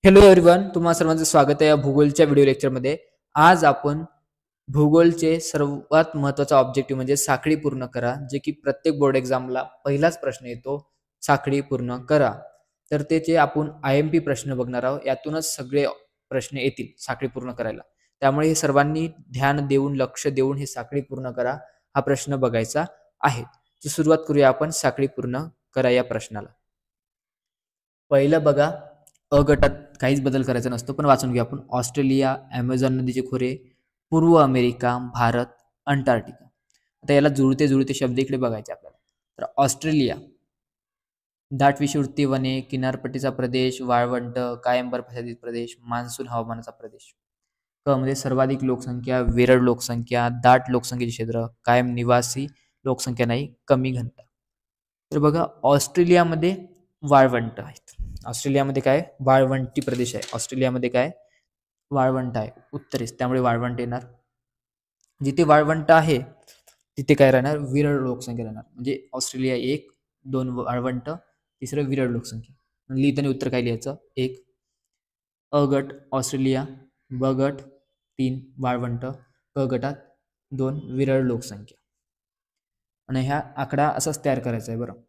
Hello everyone, तुम्हा सर्वांचं स्वागत आहे या भूगोलच्या व्हिडिओ लेक्चरमध्ये. आज आपण भूगोलचे सर्वात महत्त्वाचा ऑब्जेक्टिव्ह म्हणजे साखळी पूर्ण करा, जे की प्रत्येक बोर्ड एक्झामला पहिलाच प्रश्न येतो, साखळी पूर्ण करा. तर त्याचे आपण IMP प्रश्न बघणार आहोत. यातूनच सगळे प्रश्न येतील साखळी पूर्ण करायला. त्यामुळे हे सर्वांनी ध्यान देऊन, लक्ष देऊन हे साखळी पूर्ण करा हा प्रश्न बघायचा आहे. तर सुरुवात करूया आपण साखळी पूर्ण करा या प्रश्नाला. पहिलं बघा, अ गटात काहीच बदल करायचा नसतो, पण वाचून घेऊ आपण. ऑस्ट्रेलिया, अमेझॉन नदीचे खोरे, पूर्व अमेरिका, भारत, अंटार्क्टिका. आता याला जुळते जुळते शब्द इकडे बघायचे आपल्याला. तर ऑस्ट्रेलिया, दाट विषुववृत्तीय वने, किनारपट्टीचा प्रदेश, वाळवंट, कायम बर्फाच्छादित प्रदेश, मान्सून हवामानाचा प्रदेश. क मध्ये सर्वाधिक लोकसंख्या, विरळ लोकसंख्या, दाट लोकसंख्येचे क्षेत्र, कायम निवासी लोकसंख्या नाही, कमी घनता. तर बघा, ऑस्ट्रेलियामध्ये वाळवंट आहेत. ऑस्ट्रेलियामध्ये काय वाळवंटी प्रदेश आहे. ऑस्ट्रेलियामध्ये काय वाळवंट आहे उत्तरेस, त्यामुळे वाळवंट येणार. जिथे वाळवंट आहे तिथे काय राहणार, विरळ लोकसंख्या राहणार. म्हणजे ऑस्ट्रेलिया 1, 2 वाळवंट, तिसरं विरळ लोकसंख्या. लिहिताना उत्तर काय लिहायचं, 1 अ गट ऑस्ट्रेलिया, ब गट 3 वाळवंट, क गटात 2 विरळ लोकसंख्या. आणि ह्या आकडा असाच तयार करायचा आहे. बरं,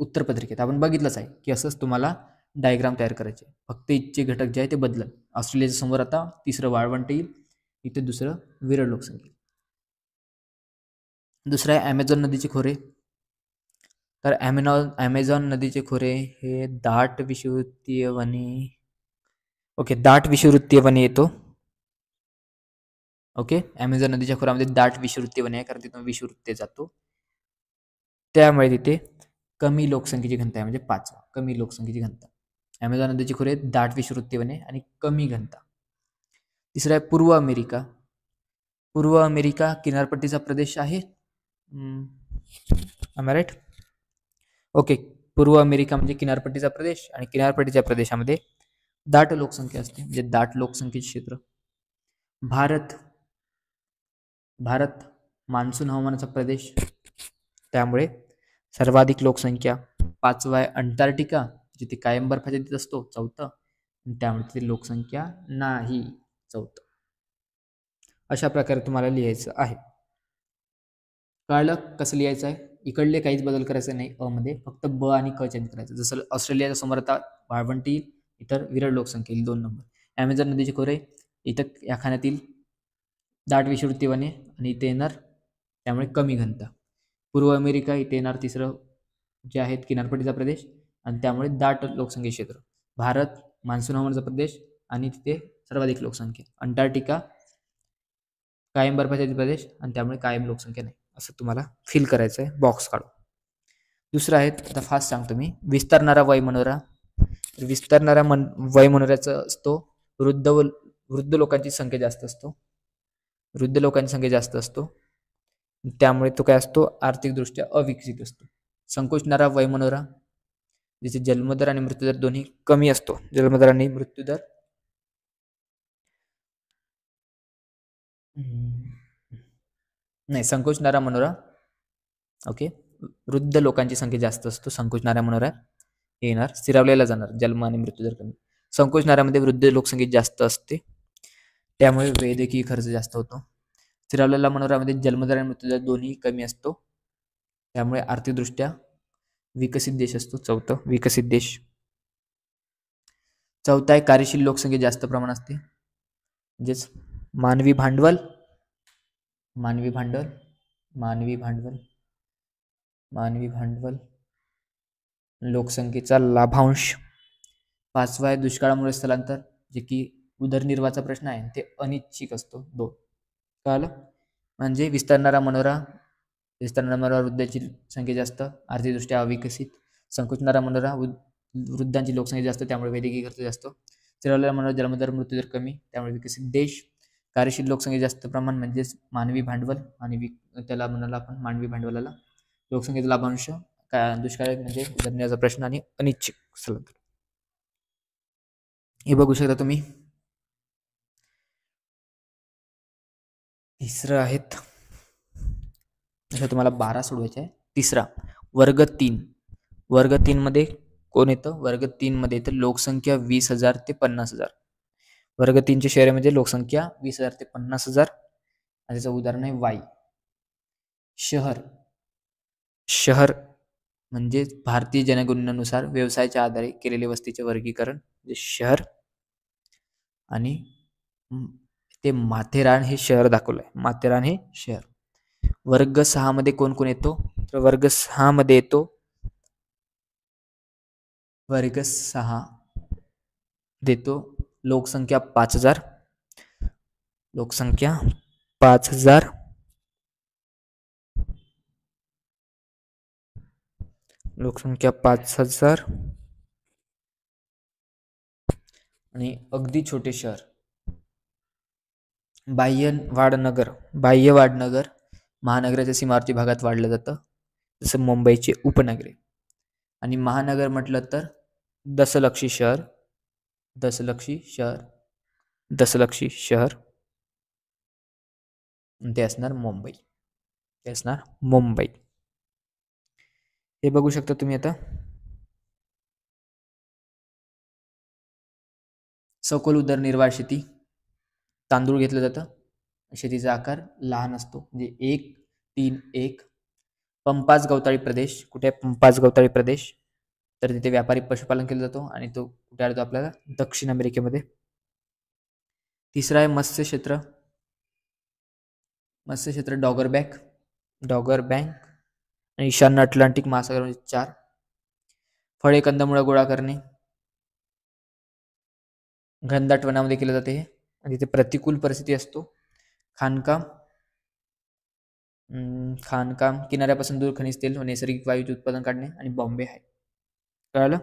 उत्तरपत्रिकेत आपण बघितलंच आहे की असंच तुम्हाला डायग्राम तयार करायचे. फक्त इथचे घटक जे आहे ते बदलत. ऑस्ट्रेलियाच्या समोर आता तिसरं वाळवंट येईल, इथे दुसरं विरळ लोकसंख्या. दुसरं आहे ॲमेझॉन नदीचे खोरे. तर ॲमेझॉन नदीचे खोरे हे दाट विषुववृत्तीय वने, ओके, दाट विषुववृत्तीय वने येतो. ओके, ॲमेझॉन नदीच्या खोऱ्यामध्ये दाट विषुववृत्तीय वने आहे, कारण तिथून विषुववृत्तीय जातो. त्यामुळे तिथे कमी लोकसंख्येची घनता आहे, म्हणजे 5 कमी लोकसंख्येची घनता. ॲमेझॉन नदीची खोरे दाट विषुववृत्तीय वने आणि कमी घनता. तिसरं आहे पूर्व अमेरिका. पूर्व अमेरिका किनारपट्टीचा प्रदेश आहे. राईट? ओके, पूर्व अमेरिका म्हणजे किनारपट्टीचा प्रदेश, आणि किनारपट्टीच्या प्रदेशामध्ये दाट लोकसंख्या असते, म्हणजे दाट लोकसंख्येचे क्षेत्र. भारत मान्सून हवामानाचा प्रदेश, त्यामुळे सर्वाधिक लोकसंख्या. 5वा आहे अंटार्क्टिका, जिथे कायम बर्फाच्छादित असतो, 4थं, त्यामुळे तिथे लोकसंख्या नाही, 4थं. अशा प्रकारे तुम्हाला लिहायचं आहे. कळलं कसं लिहायचं आहे? इकडले काहीच बदल करायचे नाही. अ मध्ये फक्त ब आणि क चेंज करायचं. जसं ऑस्ट्रेलियाच्या समोर आता वाळवंटी येईल, इतर विरळ लोकसंख्या येईल, 2 नंबर. ॲमेझॉन नदीचे खोरे, इथं या खाण्यातील दाट विषुववृत्तीय वने, आणि इथे येणार त्यामुळे कमी घनता. पूर्व अमेरिका इथे येणार तिसरं, जे आहेत किनारपट्टीचा प्रदेश, आणि त्यामुळे दाट लोकसंख्या क्षेत्र. भारत मान्सून हवामानाचा प्रदेश, आणि तिथे सर्वाधिक लोकसंख्या. अंटार्क्टिका कायम बर्फाच्छादित प्रदेश, आणि त्यामुळे कायम लोकसंख्या नाही. असं तुम्हाला फिल करायचं आहे, बॉक्स काढून. दुसरं आहे, आता फास्ट सांगतो मी, विस्तारणारा वयमनोरा. विस्तारणारा वयमनोऱ्याचा असतो वृद्ध लोकांची संख्या जास्त असतो. वृद्ध लोकांची संख्या जास्त असतो, त्यामुळे तो काय असतो, आर्थिकदृष्ट्या अविकसित असतो. संकोचणारा वयमनोरा, जिथे जन्मदर आणि मृत्यूदर दोन्ही कमी असतो. जन्मदर आणि मृत्यूदर नाही, संकोचणारा मनोरा. ओके, वृद्ध लोकांची संख्या जास्त असतो संकोचणाऱ्या मनोऱ्यात येणार, स्थिरावलेला जाणार, जन्म आणि मृत्यूदर कमी. संकोचणाऱ्यामध्ये वृद्ध लोकसंख्या जास्त असते, त्यामुळे वैद्यकीय खर्च जास्त होतो. स्थिरावलेला मनोऱ्यामध्ये जन्मदर आणि मृत्यूदर दोन्ही कमी असतो, त्यामुळे आर्थिकदृष्ट्या विकसित देश असतो. 4थं विकसित देश. 4था आहे कार्यशील लोकसंख्या जास्त प्रमाण असते, म्हणजेच मानवी भांडवल, मानवी भांडवल, मानवी भांडवल, मानवी भांडवल, लोकसंख्येचा लाभांश. 5वा आहे दुष्काळामुळे स्थलांतर, जे की उदरनिर्वाहाचा प्रश्न आहे, ते अनिश्चित असतो. 2 कळलं? म्हणजे विस्तारणारा मनोरा वृद्धांची संख्या जास्त, आर्थिकदृष्ट्या अविकसित. संकोचणारा मनोरा वृद्धांची लोकसंख्या जास्त, त्यामुळे वैद्यकीय खर्च जास्त. स्थिरावलेला मनोरा जन्मदर मृत्यूदर कमी, त्यामुळे विकसित देश. कार्यशील लोकसंख्या जास्त प्रमाण म्हणजेच मानवी भांडवल, आणि त्याला म्हणाला आपण मानवी भांडवलाला. लोकसंख्येचा लाभांश, दुष्काळ म्हणजे उदरनिर्वाहाचा प्रश्न, आणि अनिश्चित स्थलांतर. हे बघू शकता तुम्ही. तिसरं आहेत, असं तुम्हाला 12 सोडवायचे आहे. तिसरा वर्ग 3. वर्ग 3 मध्ये कोण येतं? वर्ग 3 मध्ये येतं लोकसंख्या 20,000 ते 50,000. वर्ग 3च्या शहरामध्ये लोकसंख्या 20,000 ते 50,000. आणि त्याचं उदाहरण आहे वाई. शहर. शहर म्हणजे भारतीय जनगणनेनुसार व्यवसायाच्या आधारे केलेले वस्तीचे वर्गीकरण म्हणजे शहर. आणि ते माथेरान हे शहर दाखवलंय. माथेरान हे शहर. वर्ग 6 मध्ये कोण कोण येतो? तर वर्ग 6 मध्ये येतो वर्ग 6 देतो लोकसंख्या 5,000. लोकसंख्या 5,000. लोकसंख्या 5,000 आणि अगदी छोटे शहर बाह्यवाडनगर. बाह्यवाडनगर महानगराच्या सीमावर्ती भागात वाढलं जातं, जसं मुंबईचे उपनगरे. आणि महानगर म्हटलं तर दशलक्षी शहर. दशलक्षी शहर. दशलक्षी शहर ते असणार मुंबई. ते असणार मुंबई. हे बघू शकता तुम्ही आता. सखोल उदरनिर्वाह शेती. तांदूळ घेतलं जातं. शेतीचा आकार लहान असतो म्हणजे 1-3-1. पंपाज गवताळी प्रदेश. कुठे आहे पंपाज गवताळी प्रदेश? तर तिथे व्यापारी पशुपालन केलं जातो आणि तो कुठे आढळतो आपल्याला? दक्षिण अमेरिकेमध्ये. तिसरा आहे मत्स्य क्षेत्र. मत्स्य क्षेत्र डॉगर बँक. डॉगर बँक आणि ईशान्य अटलांटिक महासागर म्हणजे 4. फळे कंदमुळं गोळा करणे. घनदाट वनामध्ये केलं जाते हे आणि तिथे प्रतिकूल परिस्थिती असतो. खाणकाम. खाणकाम किनाऱ्यापासून दूर खनिज तेल व नैसर्गिक वायूचे उत्पादन काढणे आणि बॉम्बे आहे. कळलं?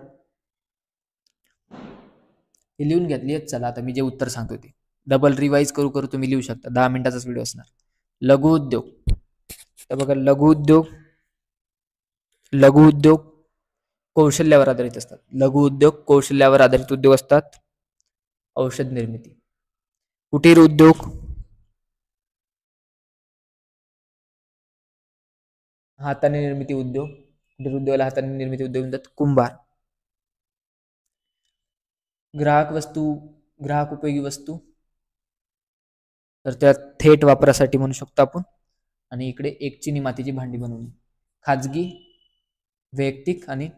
हे लिहून घेतली. चला आता मी जे उत्तर सांगतो ते डबल रिवाइज करू करू तुम्ही लिहू शकता. 10 मिनिटाचाच व्हिडिओ असणार. लघु उद्योग. तर बघा लघु उद्योग. लघु उद्योग कौशल्यावर आधारित असतात. लघु उद्योग कौशल्यावर आधारित उद्योग असतात. औषध निर्मिती. कुटीर उद्योग हाताने निर्मिती उद्योग. कुटीर उद्योगाला हाताने निर्मिती उद्योग म्हणतात. कुंभार. ग्राहक वस्तू. ग्राहक उपयोगी वस्तू तर त्या थेट वापरासाठी म्हणू शकतो आपण. आणि इकडे एक चिनी मातीची भांडी बनवणे. खाजगी, वैयक्तिक आणि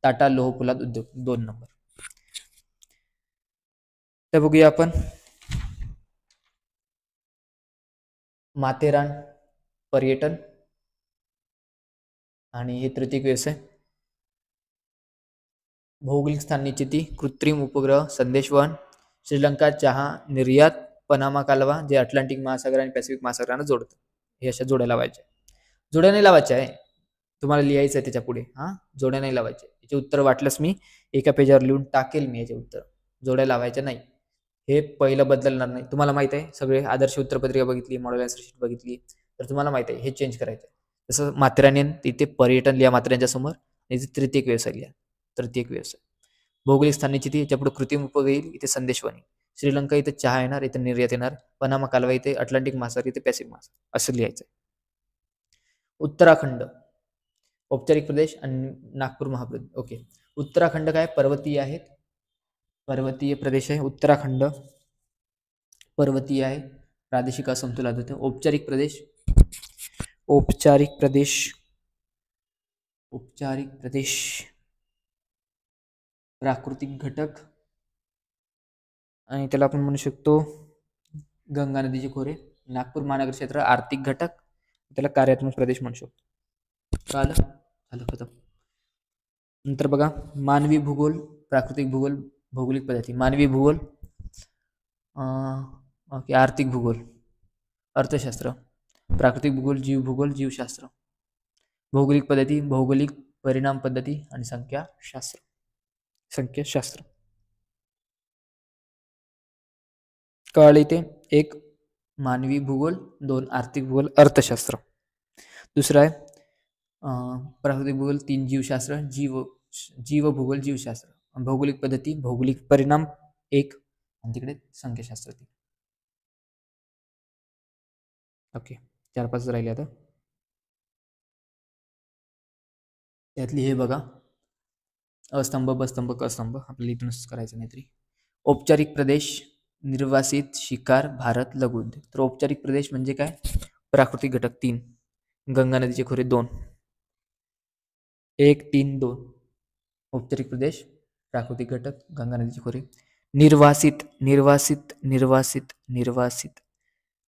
टाटा लोह पोलाद उद्योग 2 नंबर. तर बघूया आपण माथेरान पर्यटन आणि हे तृतीय व्यवसाय. भौगोलिक स्थान निश्चिती. कृत्रिम उपग्रह संदेशवहन. श्रीलंका चहा निर्यात. पनामा कालवा जे अटलांटिक महासागर आणि पॅसिफिक महासागरांना जोडतं. हे अशा जोड्या लावायच्या. जोड्या नाही लावायच्या आहे, तुम्हाला लिहायचं आहे त्याच्या पुढे. जोड्या नाही लावायच्या. याचे उत्तर वाटलंच मी एका पेजवर लिहून टाकेल मी याचे उत्तर. जोड्या लावायच्या नाही. हे पहिलं बदलणार नाही. तुम्हाला माहित आहे सगळे आदर्श उत्तरपत्रिका बघितली, मॉडेल आन्सर शीट बघितली तर तुम्हाला माहित आहे हे चेंज करायचं आहे. तसं माथेरान तिथे पर्यटन लिहा माथेरानच्या समोर आणि तृतीय व्यवसाय लिहा. तृतीय व्यवसाय. भौगोलिक स्थान निश्चिती. याच्या पुढे कृत्रिम उपग्रह येईल. इथे संदेशवाणी. श्रीलंका इथे चहा येणार, इथे निर्यात येणार. पनामा कालवा इथे अटलांटिक महासागर, इथे पॅसिफिक महासागर असं लिहायचं. उत्तराखंड औपचारिक प्रदेश आणि नागपूर महाप्रदेश. ओके. उत्तराखंड काय पर्वतीय आहेत. पर्वतीय प्रदेश आहे उत्तराखंड. पर्वतीय आहे. प्रादेशिक असमतोल आढळतो. औपचारिक प्रदेश. औपचारिक प्रदेश. औपचारिक प्रदेश. प्राकृतिक घटक आणि त्याला आपण म्हणू शकतो गंगा नदीचे खोरे. नागपूर महानगर क्षेत्र आर्थिक घटक, त्याला कार्यात्मक प्रदेश म्हणू शकतो. कळलं? झालं खतम. नंतर बघा मानवी भूगोल, प्राकृतिक भूगोल, भौगोलिक पद्धती. मानवी भूगोल, ओके. आर्थिक भूगोल, अर्थशास्त्र. प्राकृतिक भूगोल, जीव भूगोल, जीवशास्त्र. भौगोलिक पद्धती, भौगोलिक परिणाम पद्धती आणि संख्याशास्त्र. संख्याशास्त्र. कळले ते? 1 मानवी भूगोल, 2 आर्थिक भूगोल, अर्थशास्त्र. दुसरा आहे प्राकृतिक भूगोल, 3 जीवशास्त्र, जीव भूगोल, जीवशास्त्र. भौगोलिक पद्धती, भौगोलिक परिणाम 1 आणि तिकडे संख्याशास्त्र 3. ओके. 4-5 राहिले आता. त्यातली हे बघा अस्तंभ, बस्तंभ, कस्तंभ आपल्याला इथूनच करायचं नाही तरी. औपचारिक प्रदेश, निर्वासित, शिकार, भारत, लघु उद्योग. तर औपचारिक प्रदेश म्हणजे काय? प्राकृतिक घटक 3, गंगा नदीचे खोरे 2, 1, 3, 2. औपचारिक प्रदेश, प्राकृतिक घटक, गंगा नदीचे खोरे. निर्वासित, निर्वासित, निर्वासित, निर्वासित,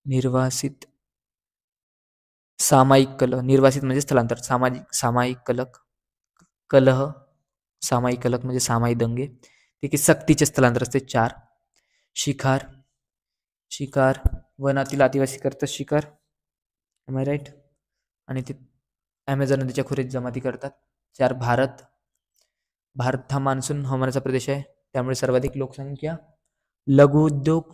निर्वासित, सामायिक कलह. निर्वासित म्हणजे स्थलांतर. सामायिक कलक कलह, सामायिक कलक म्हणजे सामायिक दंगे. ते की सक्तीचे स्थलांतर असते 4. शिकार, शिकार, वनातील आदिवासी करतात शिकार, एम आय राईट? आणि ते ॲमेझॉन नदीच्या खोरीत जमाती करतात. 4. भारत, भारत हा मान्सून हवामानाचा प्रदेश आहे, त्यामुळे सर्वाधिक लोकसंख्या. लघु उद्योग,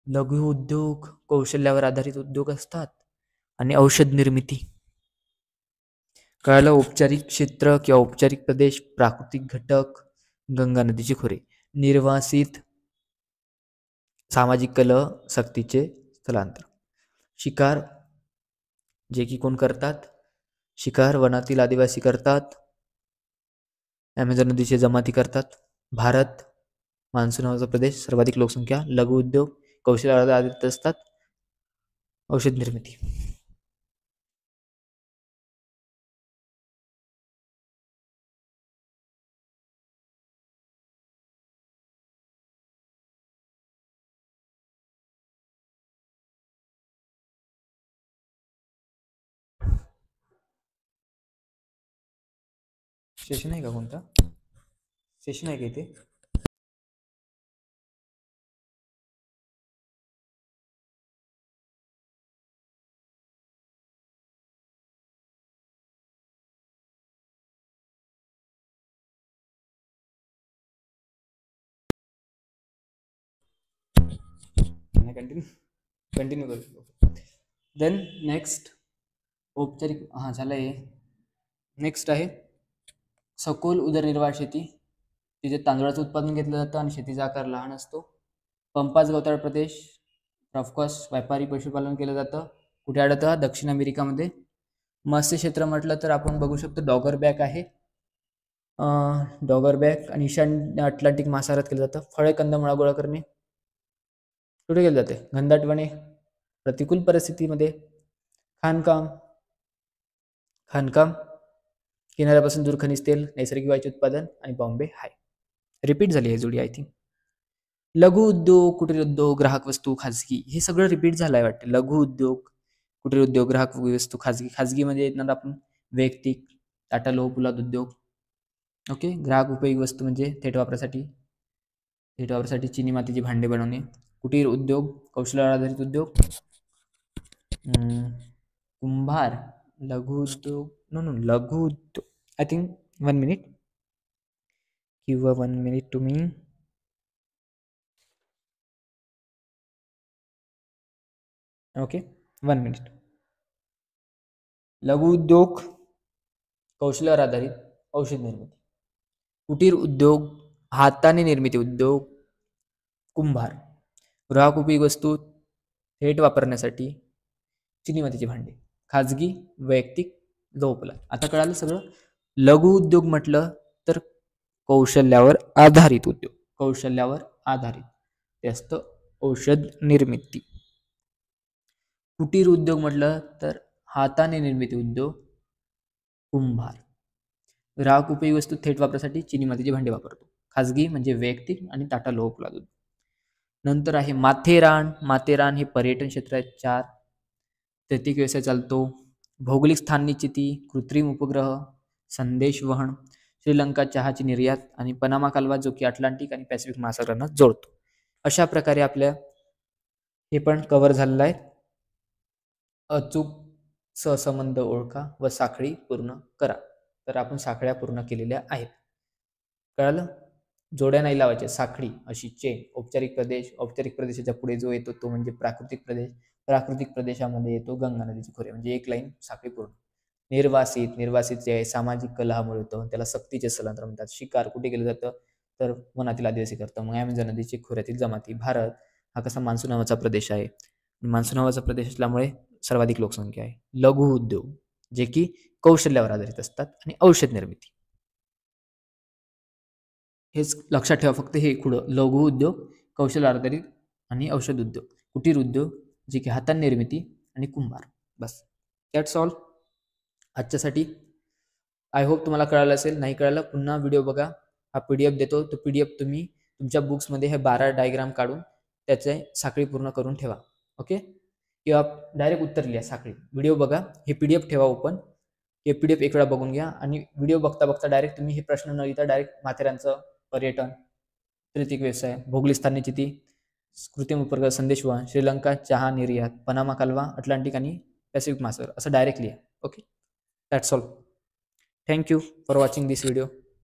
लघु उद्योग कौशल्यावर आधारित उद्योग असतात. आणि औषध निर्मिती. कळालं? औपचारिक क्षेत्र किंवा औपचारिक प्रदेश, प्राकृतिक घटक, गंगा नदीची खोरे. निर्वासित, सामाजिक कलह, सक्तीचे स्थलांतर. शिकार, जे की कोण करतात? शिकार वनातील आदिवासी करतात, ॲमेझॉन नदीचे जमाती करतात. भारत मान्सून हवामानाचा प्रदेश, सर्वाधिक लोकसंख्या. लघु उद्योग कौशल्यावर आधारित असतात. औषध निर्मिती. सेशन आहे का कोणता? सेशन आहे का इथे? कंटिन्यू कंटिन्यू करू. देन नेक्स्ट औपचारिक, हां झालं आहे. नेक्स्ट आहे सखोल उदरनिर्वाह शेती, तिथे तांदळाचं उत्पादन घेतलं जातं आणि शेतीचा आकार लहान असतो. पंपाज गवताळ प्रदेश, ऑफकोर्स व्यापारी पशुपालन केलं जातं. कुठे आढळतं? हा दक्षिण अमेरिकामध्ये. मत्स्य क्षेत्र म्हटलं तर आपण बघू शकतो डॉगर बॅक आहे, डॉगर बॅक. आणि ईशान्य अटलांटिक महासागरात केलं जातं. फळे कंदमुळा गोळा करणे कुठे केलं जाते? घनदाटवने. प्रतिकूल परिस्थितीमध्ये खाणकाम, खाणकाम, किनाऱ्यापासून दूर खनिज तेल, नैसर्गिक वायूचे उत्पादन आणि बॉम्बे हाय. रिपीट झाली आहे जोडी आय थिंक. लघु उद्योग, कुटीर उद्योग, ग्राहक वस्तू, खाजगी, हे सगळं रिपीट झालंय वाटतं. लघु उद्योग, कुटीर उद्योग, ग्राहक वस्तू, खाजगी. खाजगी म्हणजे येणार आपण वैयक्तिक, टाटा लोह पोलाद उद्योग. ओके. ग्राहक उपयोगी वस्तू म्हणजे थेट वापरासाठी, थेट वापरासाठी चिनी मातीची भांडे बनवणे. कुटीर उद्योग, कौशल्यावर आधारित उद्योग, कुंभार. लघु उद्योग, नो नो, लघु उद्योग आय थिंक 1 मिनिट किंवा 1 मिनिट तुम्ही. Okay, 1 minute. लघु उद्योग कौशल्यावर आधारित औषध निर्मिती. कुटीर उद्योग हाताने निर्मिती उद्योग, कुंभार. ग्राहक उपयोगी वस्तू थेट वापरण्यासाठी चिनी मातीची भांडी. खाजगी, वैयक्तिक, लोहपोलाद. आता कळालं सगळं. लघु उद्योग म्हटलं तर कौशल्यावर आधारित उद्योग, कौशल्यावर आधारित ते असतं औषध निर्मिती. कुटीर उद्योग म्हटलं तर हाताने निर्मिती उद्योग, कुंभार. ग्राहक उपयोगी वस्तू थेट वापरासाठी चिनी मातीची भांडी वापरतो. खाजगी म्हणजे वैयक्तिक आणि टाटा लोह पोलाद उद्योग. नंतर आहे माथेरान. माथेरान हे पर्यटन क्षेत्र आहे. 4. तैतिक व्यवसाय चालतो. भौगोलिक स्थान निश्चिती, कृत्रिम उपग्रह, संदेश वहन, श्रीलंका चहाची निर्यात आणि पनामा कालवा जो की अटलांटिक आणि पॅसिफिक महासागरांना जोडतो. अशा प्रकारे आपल्या हे पण कव्हर झालेलं आहे. अचूक सहसंबंध ओळखा व साखळी पूर्ण करा. तर आपण साखळ्या पूर्ण केलेल्या आहेत. कळालं? जोड्या नाही लावायच्या, साखळी अशी चेन. औपचारिक प्रदेश, औपचारिक प्रदेशाच्या पुढे जो येतो तो म्हणजे प्राकृतिक प्रदेश. प्राकृतिक प्रदेशामध्ये येतो गंगा नदीची खोरे, म्हणजे एक लाईन साखळी पूर्ण. निर्वासित, निर्वासित जे आहे सामाजिक कलहामुळे होतं, त्याला सक्तीचे स्थलांतर म्हणतात. शिकार कुठे केलं जातं? तर वनातील आदिवासी करतं. मग ॲमेझॉन नदीची खोऱ्यातील जमाती. भारत हा कसा मान्सून हवाचा प्रदेश आहे. मान्सून हवाचा प्रदेश असल्यामुळे सर्वाधिक लोकसंख्या आहे. लघु उद्योग जे की कौशल्यावर आधारित असतात आणि औषध निर्मिती. हेच लक्षात ठेवा फक्त हे पुढं लघु उद्योग, कौशल्य आधारित आणि औषध उद्योग, कुटीर उद्योग जे की हातान निर्मिती आणि कुंभार. बस दॅट्स ऑल आजच्यासाठी. आय होप तुम्हाला कळालं असेल. नाही कळालं पुन्हा व्हिडिओ बघा. हा PDF देतो. तो PDF तुम्ही तुमच्या बुक्समध्ये हे 12 डायग्राम काढून त्याचे साखळी पूर्ण करून ठेवा. ओके, किंवा डायरेक्ट उत्तर लिहा साखळी. व्हिडिओ बघा, हे PDF ठेवा ओपन. हे PDF एक वेळा बघून घ्या आणि व्हिडिओ बघता बघता डायरेक्ट तुम्ही हे प्रश्न न लिहिता डायरेक्ट माथेरानचं पर्यटन, प्राकृतिक व्यवसाय, भौगोलिक स्थानिक स्थिती, कृत्रिम उपग्रह संदेशवहन, श्रीलंका चहा निर्यात, पनामा कालवा, अटलांटिक आणि पॅसिफिक महासागर असं डायरेक्ट लिहा. Okay, that's all. Thank you for watching this video.